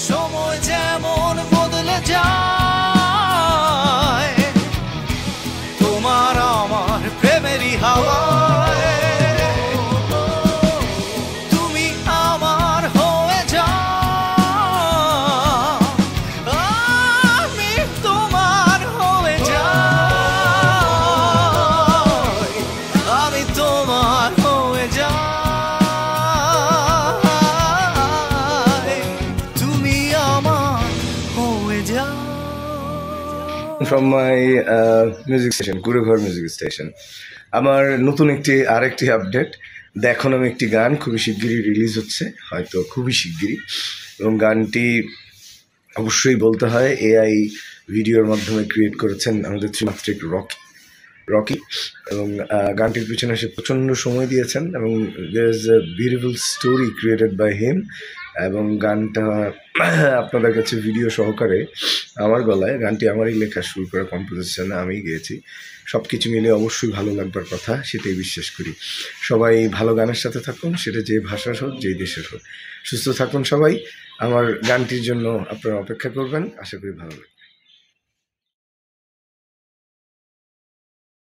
সময় যেমন বদলে যায় তোমার আমার প্রেমেরই হাওয়ায় তুমি আমার হয়ে যাও আমি তোমার হয়ে যাই আমি তোমার হয়ে যাই তুমি আমার হয়ে যাও from my music station, Gurughar Music Station. আমার নতুন আরেকটি আপডেট। দেখো নামে একটি গান খুবই শিগগিরই রিলিজ হচ্ছে, হয়তো খুবই শিগগিরই, এবং গানটি অবশ্যই বলতে হয় এআই ভিডিওর মাধ্যমে ক্রিয়েট করেছেন আমাদের ত্রিমাত্রিক রকি, এবং গানটির পিছনে সে প্রচণ্ড সময় দিয়েছেন, এবং there is a beautiful story created by him. এবং গানটা আপনাদের কাছে ভিডিও সহকারে আমার গলায়, গানটি আমারই লেখা, শুরু করে কম্পোজিশনে আমিই গেয়েছি। সব কিছু মিলে অবশ্যই ভালো লাগবার কথা, সেটাই বিশ্বাস করি। সবাই ভালো গানের সাথে থাকুন, সেটা যে ভাষার হোক, যেই দেশের হোক। সুস্থ থাকুন সবাই। আমার গানটির জন্য আপনারা অপেক্ষা করবেন, আশা করি ভালো লাগবে।